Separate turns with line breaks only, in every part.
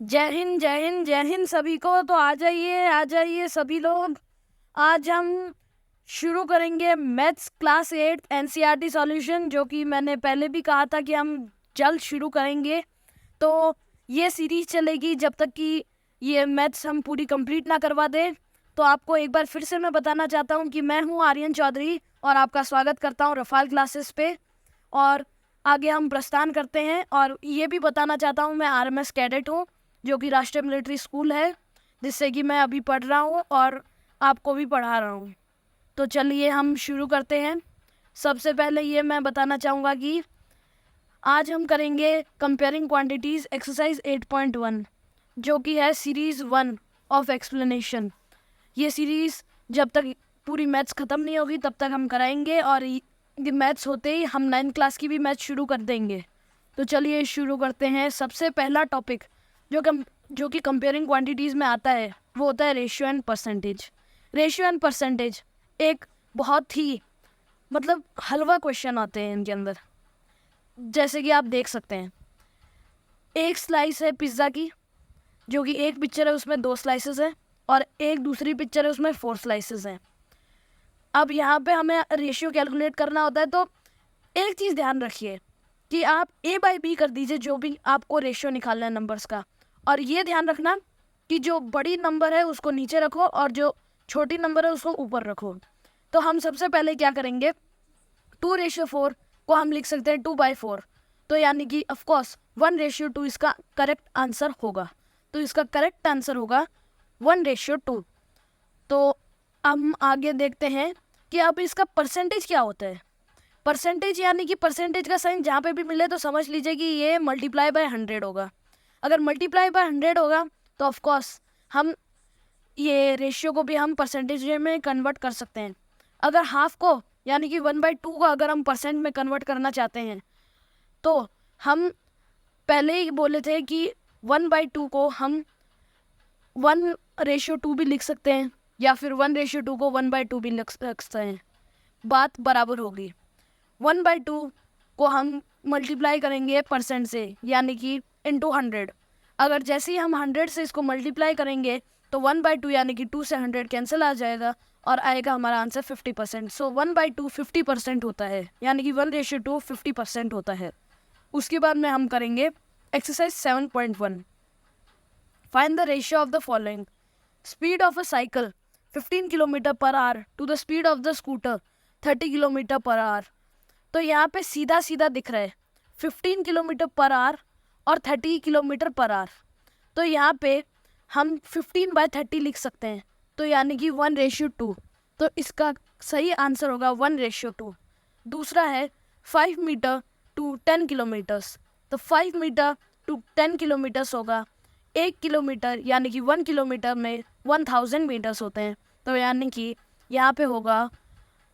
जय हिंद जय हिंद जय हिंद सभी को। तो आ जाइए सभी लोग। आज हम शुरू करेंगे मैथ्स क्लास 8 एनसीईआरटी सॉल्यूशन, जो कि मैंने पहले भी कहा था कि हम जल्द शुरू करेंगे। तो ये सीरीज चलेगी जब तक कि ये मैथ्स हम पूरी कंप्लीट ना करवा दें। तो आपको एक बार फिर से मैं बताना चाहता हूँ कि मैं हूँ आर्यन चौधरी और आपका स्वागत करता हूँ रफाल क्लासेस पे। और आगे हम प्रस्थान करते हैं। और ये भी बताना चाहता हूँ मैं आरएमएस कैडेट हूँ, जो कि राष्ट्रीय मिलिट्री स्कूल है, जिससे कि मैं अभी पढ़ रहा हूँ और आपको भी पढ़ा रहा हूँ। तो चलिए हम शुरू करते हैं। सबसे पहले ये मैं बताना चाहूँगा कि आज हम करेंगे कंपेयरिंग क्वांटिटीज़ एक्सरसाइज 8.1, जो कि है सीरीज़ 1 ऑफ एक्सप्लेनेशन। ये सीरीज़ जब तक पूरी मैथ्स ख़त्म नहीं होगी तब तक हम कराएंगे, और ये मैथ्स होते ही हम 9th क्लास की भी मैथ्स शुरू कर देंगे। तो चलिए शुरू करते हैं। सबसे पहला टॉपिक जो कि कंपेयरिंग क्वांटिटीज़ में आता है वो होता है ratio and percentage. Ratio and percentage एक बहुत ही हलवा क्वेश्चन आते हैं इनके अंदर। जैसे कि आप देख सकते हैं, एक स्लाइस है पिज़्ज़ा की, जो कि एक पिक्चर है उसमें 2 स्लाइसेस हैं, और एक दूसरी पिक्चर है उसमें 4 स्लाइसेस हैं। अब यहाँ पे हमें रेशियो कैलकुलेट करना होता है। तो एक चीज़ ध्यान रखिए कि आप A/B कर दीजिए जो भी आपको रेशियो निकालना है नंबर्स का। और ये ध्यान रखना कि जो बड़ी नंबर है उसको नीचे रखो और जो छोटी नंबर है उसको ऊपर रखो। तो हम सबसे पहले क्या करेंगे, 2:4 को हम लिख सकते हैं 2/4। तो यानी कि ऑफकोर्स 1:2 इसका करेक्ट आंसर होगा। तो इसका करेक्ट आंसर होगा 1:2। तो हम आगे देखते हैं कि अब इसका परसेंटेज क्या होता है। परसेंटेज यानी कि परसेंटेज का साइन जहाँ पे भी मिले तो समझ लीजिए कि ये मल्टीप्लाई बाय 100 होगा। अगर मल्टीप्लाई बाय 100 होगा तो ऑफकोर्स हम ये रेशियो को भी हम परसेंटेज में कन्वर्ट कर सकते हैं। अगर हाफ को यानी कि 1/2 को अगर हम परसेंट में कन्वर्ट करना चाहते हैं तो हम पहले ही बोले थे कि 1/2 को हम 1:2 भी लिख सकते हैं, या फिर 1:2 को 1/2 भी लिख सकते हैं। बात बराबर होगी। 1/2 को हम मल्टीप्लाई करेंगे परसेंट से, यानी कि इंटू 100। अगर जैसे ही हम 100 से इसको मल्टीप्लाई करेंगे तो 1/2 यानी कि 2 से 100 कैंसिल आ जाएगा और आएगा हमारा आंसर 50%। सो 1/2 50% होता है, यानी कि 1:2 50% होता है। उसके बाद में हम करेंगे exercise 7.1। Find the ratio of the following. Speed of a cycle 15 kilometre per hour to the speed of the scooter 30 kilometre per hour. तो यहाँ पे सीधा सीधा दिख रहा है 15 किलोमीटर पर आवर और 30 किलोमीटर पर आवर। तो यहाँ पे हम 15/30 लिख सकते हैं, तो यानी कि 1:2। तो इसका सही आंसर होगा 1:2। दूसरा है 5 मीटर टू 10 किलोमीटर्स। तो 5 मीटर टू 10 किलोमीटर्स होगा 1 किलोमीटर, यानी कि 1 किलोमीटर में 1000 मीटर्स होते हैं। तो यानी कि यहाँ पे होगा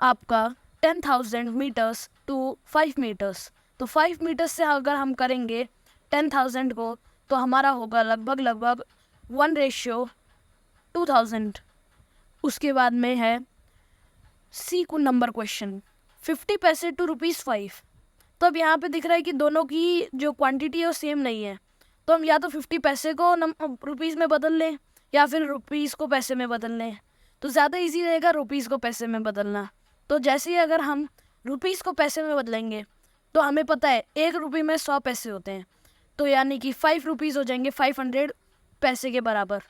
आपका 10,000 मीटर्स टू 5 मीटर्स। तो 5 मीटर्स से अगर हम करेंगे 10,000 को तो हमारा होगा लगभग 1:2000। उसके बाद में है सी को नंबर क्वेश्चन 50 पैसे टू ₹5। तो अब यहाँ पे दिख रहा है कि दोनों की जो क्वांटिटी है वो सेम नहीं है। तो हम या तो 50 पैसे को रुपीज़ में बदल लें या फिर रुपीज़ को पैसे में बदल लें। तो ज़्यादा इजी रहेगा रुपीज़ को पैसे में बदलना। तो जैसे ही अगर हम रुपीज़ को पैसे में बदलेंगे तो हमें पता है 1 रुपये में 100 पैसे होते हैं। तो यानी कि 5 रुपीज़ हो जाएंगे 500 पैसे के बराबर।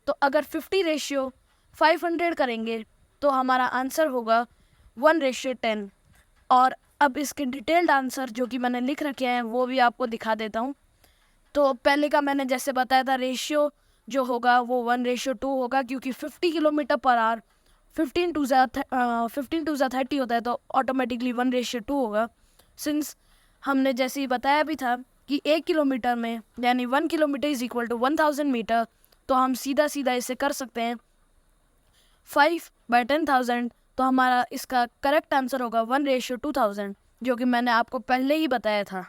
तो अगर 50:500 करेंगे तो हमारा आंसर होगा 1:10। और अब इसके डिटेल्ड आंसर जो कि मैंने लिख रखे हैं वो भी आपको दिखा देता हूँ। तो पहले का मैंने जैसे बताया था रेशियो जो होगा वो 1:2 होगा, क्योंकि 50 किलोमीटर पर आवर 15 टू 30 होता है, तो ऑटोमेटिकली 1:2 होगा। सिंस हमने जैसे ही बताया भी था कि 1 किलोमीटर में यानी 1 kilometre is equal to 1000 metre, तो हम सीधा सीधा इसे कर सकते हैं 5/10,000। तो हमारा इसका करेक्ट आंसर होगा 1:2000, जो कि मैंने आपको पहले ही बताया था।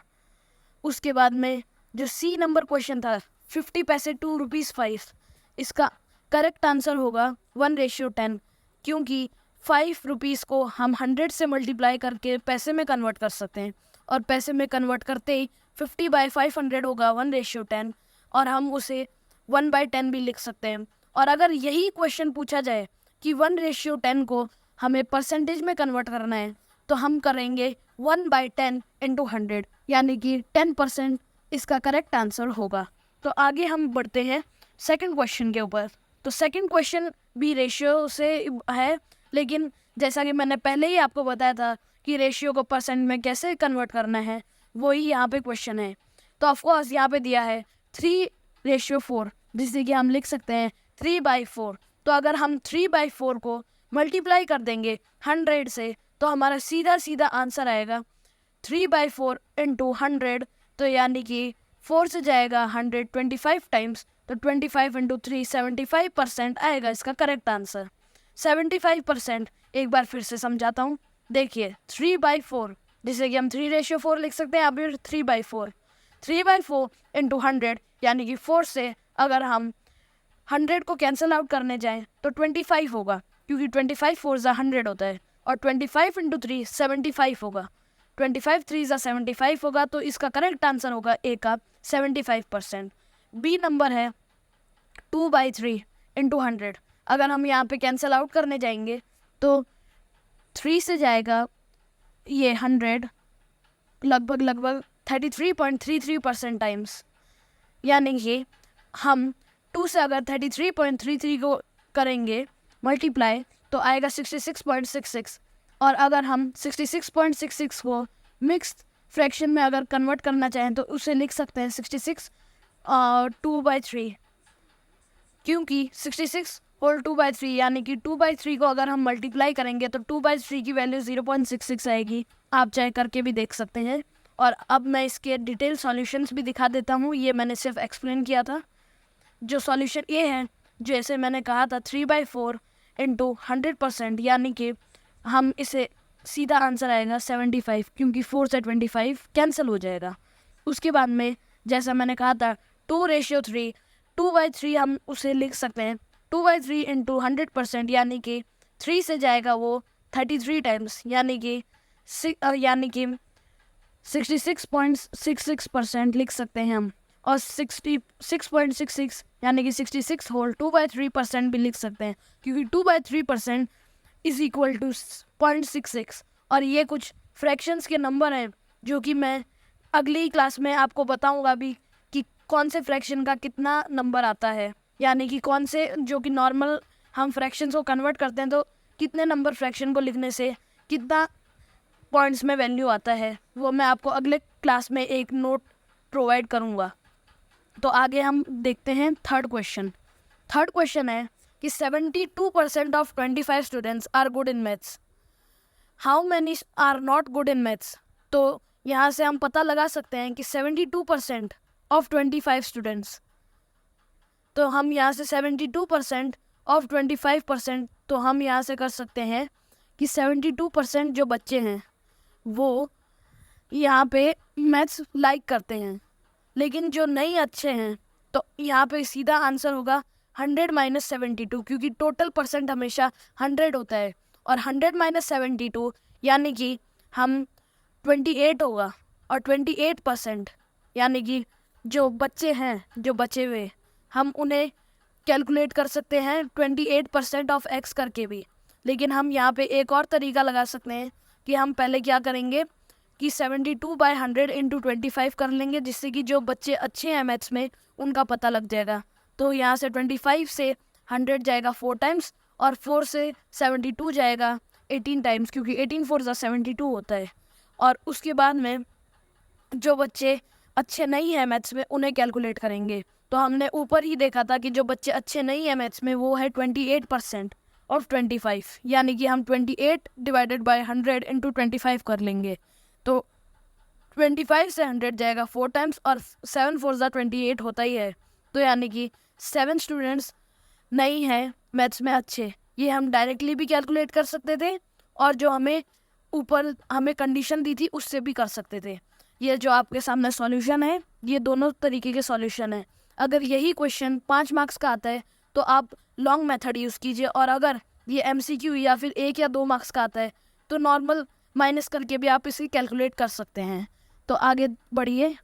उसके बाद में जो सी नंबर क्वेश्चन था 50 पैसे टू ₹5, इसका करेक्ट आंसर होगा 1:10, क्योंकि 5 रुपीज़ को हम 100 से मल्टीप्लाई करके पैसे में कन्वर्ट कर सकते हैं, और पैसे में कन्वर्ट करते ही 50/500 होगा 1:10, और हम उसे 1/10 भी लिख सकते हैं। और अगर यही क्वेश्चन पूछा जाए कि 1:10 को हमें परसेंटेज में कन्वर्ट करना है तो हम करेंगे 1/10 इंटू 100, यानी कि 10% इसका करेक्ट आंसर होगा। तो आगे हम बढ़ते हैं सेकंड क्वेश्चन के ऊपर। तो सेकंड क्वेश्चन भी रेशियो से है, लेकिन जैसा कि मैंने पहले ही आपको बताया था कि रेशियो को परसेंट में कैसे कन्वर्ट करना है, वही यहाँ पे क्वेश्चन है। तो ऑफकोर्स यहाँ पे दिया है 3:4, जिससे कि हम लिख सकते हैं 3/4। तो अगर हम 3/4 को मल्टीप्लाई कर देंगे 100 से तो हमारा सीधा सीधा आंसर आएगा 3/4 इंटू 100, तो यानी कि 4 से जाएगा 100 25 टाइम्स, तो 25 इंटू 3 75% आएगा इसका करेक्ट आंसर। 75% एक बार फिर से समझाता हूँ, देखिए 3/4, जिसे कि हम 3:4 लिख सकते हैं, अभी 3/4 इंटू 100, यानी कि 4 से अगर हम 100 को कैंसिल आउट करने जाएं तो 25 होगा, क्योंकि 25 4 ज़ा 100 होता है, और 25 इंटू 3 75 होगा, 25 3 ज़ा 75 होगा, तो इसका करेक्ट आंसर होगा ए का 75%। बी नंबर है 2/3 इंटू 100। अगर हम यहाँ पे कैंसिल आउट करने जाएंगे तो 3 से जाएगा ये 100 लगभग 33.33% टाइम्स, यानी कि हम 2 से अगर 33.33 को करेंगे मल्टीप्लाई तो आएगा 66.66, और अगर हम 66.66 को मिक्स्ड फ्रैक्शन में अगर कन्वर्ट करना चाहें तो उसे लिख सकते हैं 66 2/3, क्योंकि 66 होल 2/3 यानी कि 2/3 को अगर हम मल्टीप्लाई करेंगे तो 2/3 की वैल्यू 0.66 आएगी। आप चाहे करके भी देख सकते हैं। और अब मैं इसके डिटेल सॉल्यूशंस भी दिखा देता हूँ, ये मैंने सिर्फ एक्सप्लेन किया था। जो सॉल्यूशन ये है, जैसे मैंने कहा था 3/4 इंटू 100%, यानी कि हम इसे सीधा आंसर आएगा 75, क्योंकि 4 से 25 कैंसिल हो जाएगा। उसके बाद में जैसा मैंने कहा था 2:3, 2/3 हम उसे लिख सकते हैं 2/3 इंटू 100%, यानी कि 3 से जाएगा वो 33 टाइम्स, यानी कि 66.66% लिख सकते हैं हम, और 66.66 यानी कि 66 होल 2/3% भी लिख सकते हैं, क्योंकि 2/3% इज इक्वल टू 0.66। और ये कुछ फ्रैक्शंस के नंबर हैं जो कि मैं अगली क्लास में आपको बताऊंगा भी कि कौन से फ्रैक्शन का कितना नंबर आता है, यानी कि कौन से जो कि नॉर्मल हम फ्रैक्शंस को कन्वर्ट करते हैं तो कितने नंबर फ्रैक्शन को लिखने से कितना पॉइंट्स में वैल्यू आता है, वो मैं आपको अगले क्लास में एक नोट प्रोवाइड करूँगा। तो आगे हम देखते हैं थर्ड क्वेश्चन। थर्ड क्वेश्चन है कि 72% of 25 students are good in maths, how many are not good in maths. तो यहाँ से हम पता लगा सकते हैं कि 72% ऑफ 25 स्टूडेंट्स, तो हम यहाँ से 72% ऑफ 25%, तो हम यहाँ से कर सकते हैं कि 72% जो बच्चे हैं वो यहाँ पे मैथ्स लाइक करते हैं, लेकिन जो नहीं अच्छे हैं तो यहाँ पे सीधा आंसर होगा 100 - 72, क्योंकि टोटल परसेंट हमेशा 100 होता है, और 100 - 72 यानी कि हम 28 होगा, और 28% यानी कि जो बच्चे हैं जो बचे हुए हम उन्हें कैलकुलेट कर सकते हैं 28% ऑफ x करके भी। लेकिन हम यहाँ पे एक और तरीका लगा सकते हैं कि हम पहले क्या करेंगे कि 72/100 इंटू 25 कर लेंगे, जिससे कि जो बच्चे अच्छे हैं मैथ्स में उनका पता लग जाएगा। तो यहाँ से 25 से 100 जाएगा 4 टाइम्स, और 4 से 72 जाएगा 18 टाइम्स, क्योंकि 18 4 ज़ा 72 होता है। और उसके बाद में जो बच्चे अच्छे नहीं हैं मैथ्स में उन्हें कैलकुलेट करेंगे। तो हमने ऊपर ही देखा था कि जो बच्चे अच्छे नहीं हैं मैथ्स में वो है 28% ऑफ 25, यानी कि हम 28 डिवाइडेड बाय 100 इंटू 25 कर लेंगे। तो 25 से 100 जाएगा 4 टाइम्स, और 7 4 ज़ा 28 होता ही है। तो यानी कि 7 स्टूडेंट्स नहीं हैं मैथ्स में अच्छे, ये हम डायरेक्टली भी कैलकुलेट कर सकते थे, और जो हमें ऊपर हमें कंडीशन दी थी उससे भी कर सकते थे। ये जो आपके सामने सॉल्यूशन है, ये दोनों तरीके के सॉल्यूशन है। अगर यही क्वेश्चन 5 मार्क्स का आता है तो आप लॉन्ग मेथड यूज़ कीजिए, और अगर ये MCQ या फिर 1 या 2 मार्क्स का आता है तो नॉर्मल माइनस करके भी आप इसे कैलकुलेट कर सकते हैं। तो आगे बढ़िए।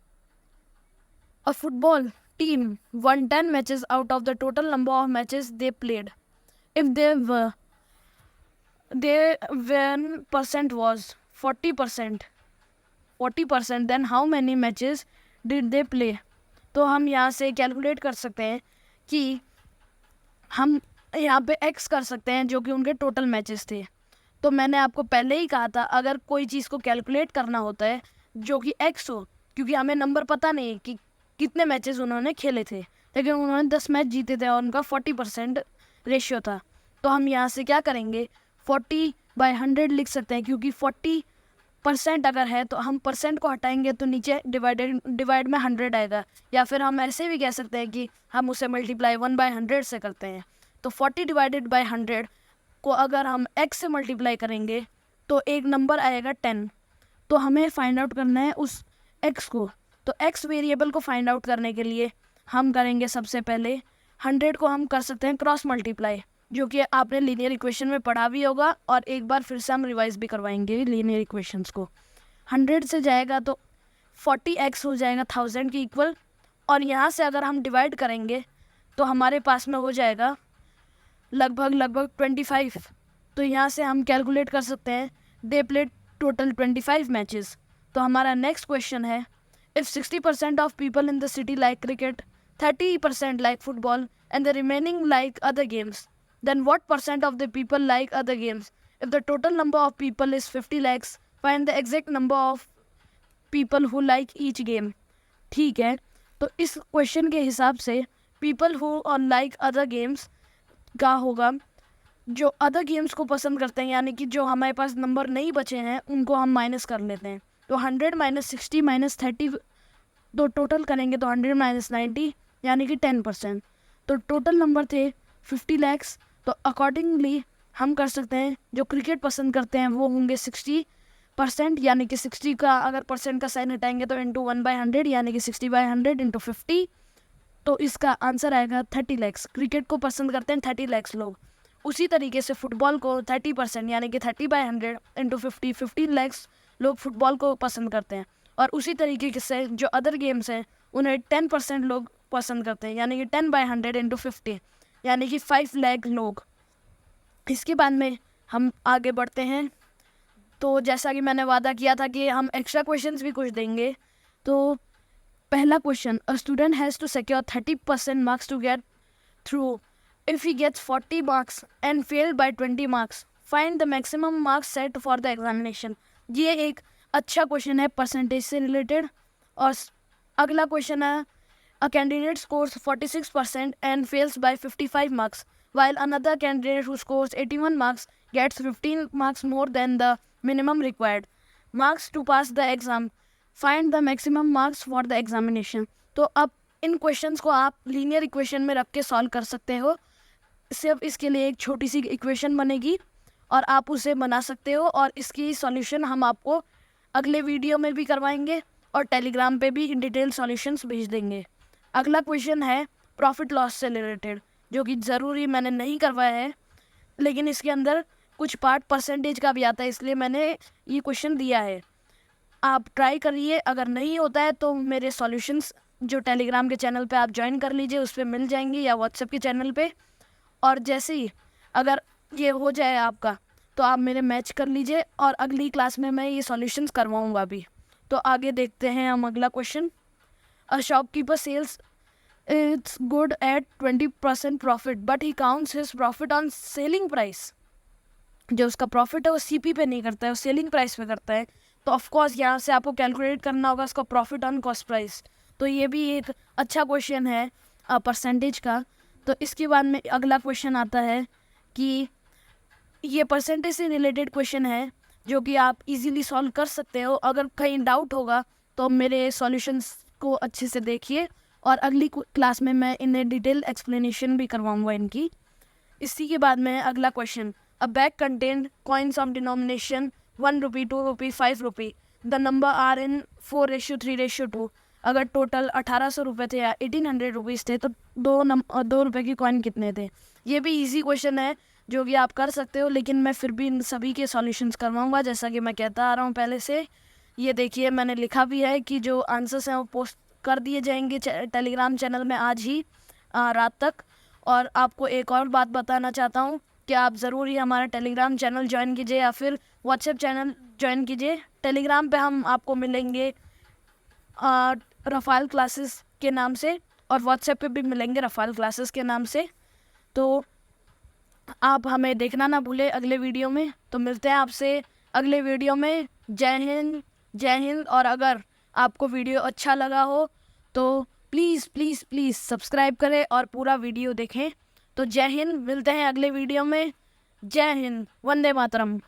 A football team won 10 matches out of the total number of matches they played. If their win percent was 40%, then how many matches did they play? तो हम यहाँ से कैलकुलेट कर सकते हैं कि हम यहाँ पे x कर सकते हैं जो कि उनके टोटल मैचेस थे। तो मैंने आपको पहले ही कहा था अगर कोई चीज़ को कैलकुलेट करना होता है जो कि x हो, क्योंकि हमें नंबर पता नहीं कि कितने मैचेस उन्होंने खेले थे, लेकिन उन्होंने 10 मैच जीते थे और उनका 40% रेशियो था। तो हम यहाँ से क्या करेंगे, 40/100 लिख सकते हैं, क्योंकि 40% अगर है तो हम परसेंट को हटाएंगे तो नीचे डिवाइड में 100 आएगा, या फिर हम ऐसे भी कह सकते हैं कि हम उसे मल्टीप्लाई 1/100 से करते हैं। तो 40/100 को अगर हम x से मल्टीप्लाई करेंगे तो एक नंबर आएगा 10। तो हमें फाइंड आउट करना है उस x को। तो x वेरिएबल को फाइंड आउट करने के लिए हम करेंगे सबसे पहले 100 को हम कर सकते हैं क्रॉस मल्टीप्लाई, जो कि आपने लीनियर इक्वेशन में पढ़ा भी होगा, और एक बार फिर से हम रिवाइज भी करवाएंगे लीनियर इक्वेशंस को। 100 से जाएगा तो 40x हो जाएगा 1000 के इक्वल, और यहाँ से अगर हम डिवाइड करेंगे तो हमारे पास में हो जाएगा लगभग 25। तो यहाँ से हम कैलकुलेट कर सकते हैं दे प्लेड टोटल 25 मैचेस। तो हमारा नेक्स्ट क्वेश्चन है, if 60% of people in the city like cricket, 30% like football and the remaining like other games, then what percent of the people like other games? If the total number of people is 50 lakhs, find the exact number of people who like each game. ठीक है, तो इस question के हिसाब से people who like other games का होगा जो अदर गेम्स को पसंद करते हैं, यानी कि जो हमारे पास नंबर नहीं बचे हैं उनको हम माइनस कर लेते हैं। तो 100 - 60 - 30 तो टोटल करेंगे तो 100 - 90 यानी कि 10%। तो टोटल नंबर थे 50 lakhs। तो अकॉर्डिंगली हम कर सकते हैं जो क्रिकेट पसंद करते हैं वो होंगे 60%, यानी कि 60 का अगर परसेंट का साइन हटाएंगे तो इंटू 1/100 यानी कि 60/100 इंटू 50। तो इसका आंसर आएगा 30 lakhs। क्रिकेट को पसंद करते हैं 30 lakhs लोग। उसी तरीके से फुटबॉल को 30% यानी कि 30/100 इंटू 50, 15 lakhs लोग फुटबॉल को पसंद करते हैं। और उसी तरीके से जो अदर गेम्स हैं उन्हें 10% लोग पसंद करते हैं, यानी कि 10/100 इंटू 50 यानी कि 5 लाख लोग। इसके बाद में हम आगे बढ़ते हैं। तो जैसा कि मैंने वादा किया था कि हम एक्स्ट्रा क्वेश्चंस भी कुछ देंगे। तो पहला question, a student has to secure 30% marks to get through. If he gets 40 marks and fail by 20 marks, find the maximum marks set for the examination. ये एक अच्छा क्वेश्चन है परसेंटेज से रिलेटेड। और अगला क्वेश्चन है, a candidate scores 46% and fails by 55 marks, while another candidate who scores 81 marks gets 15 marks more than the minimum required marks to pass the exam. Find the maximum marks for the examination. तो अब इन questions को आप linear equation में रख के solve कर सकते हो। सिर्फ इसके लिए एक छोटी सी इक्वेशन बनेगी और आप उसे बना सकते हो, और इसकी सॉल्यूशन हम आपको अगले वीडियो में भी करवाएंगे और टेलीग्राम पे भी डिटेल सॉल्यूशंस भेज देंगे। अगला क्वेश्चन है प्रॉफिट लॉस से रिलेटेड, जो कि ज़रूरी मैंने नहीं करवाया है, लेकिन इसके अंदर कुछ पार्ट परसेंटेज का भी आता है, इसलिए मैंने ये क्वेश्चन दिया है। आप ट्राई करिए, अगर नहीं होता है तो मेरे सॉल्यूशंस जो टेलीग्राम के चैनल पे आप ज्वाइन कर लीजिए, उस पर मिल जाएंगे, या व्हाट्सएप के चैनल पे। और जैसे ही अगर ये हो जाए आपका तो आप मेरे मैच कर लीजिए, और अगली क्लास में मैं ये सॉल्यूशंस करवाऊँगा भी। तो आगे देखते हैं हम अगला question. A shopkeeper sells its good at 20% profit, but he counts his profit on selling price. जो उसका प्रॉफिट है वो सीपी पे नहीं करता है, वो सेलिंग प्राइस पे करता है। तो ऑफ कोर्स यहाँ से आपको कैलकुलेट करना होगा उसका प्रॉफिट ऑन कॉस्ट प्राइस। तो ये भी एक अच्छा क्वेश्चन है परसेंटेज का। तो इसके बाद में अगला क्वेश्चन आता है कि ये परसेंटेज से रिलेटेड क्वेश्चन है जो कि आप इजीली सॉल्व कर सकते हो। अगर कहीं डाउट होगा तो मेरे सॉल्यूशंस को अच्छे से देखिए, और अगली क्लास में मैं इन्हें डिटेल एक्सप्लेनेशन भी करवाऊंगा इनकी। इसी के बाद में अगला question, a bag contain coins of denomination 1 rupee, 2 rupee, 5 rupee, the number are in 4:3:2। अगर टोटल 1800 रुपये थे या 1800 रुपीज़ थे तो 2 रुपये की कॉइन कितने थे। ये भी इजी क्वेश्चन है जो कि आप कर सकते हो, लेकिन मैं फिर भी इन सभी के सॉल्यूशंस करवाऊंगा जैसा कि मैं कहता आ रहा हूँ पहले से। ये देखिए मैंने लिखा भी है कि जो आंसर्स हैं वो पोस्ट कर दिए जाएंगे टेलीग्राम चैनल में आज ही रात तक। और आपको एक और बात बताना चाहता हूँ कि आप ज़रूर ही हमारा टेलीग्राम चैनल ज्वाइन कीजिए या फिर व्हाट्सएप चैनल ज्वाइन कीजिए। टेलीग्राम पे हम आपको मिलेंगे रफ़ाल क्लासेस के नाम से, और व्हाट्सएप पे भी मिलेंगे रफ़ाल क्लासेस के नाम से। तो आप हमें देखना ना भूलें अगले वीडियो में। तो मिलते हैं आपसे अगले वीडियो में। जय हिंद, जय हिंद। और अगर आपको वीडियो अच्छा लगा हो तो प्लीज़ प्लीज़ प्लीज़ सब्सक्राइब करें और पूरा वीडियो देखें। तो जय हिंद, मिलते हैं अगले वीडियो में। जय हिंद, वंदे मातरम।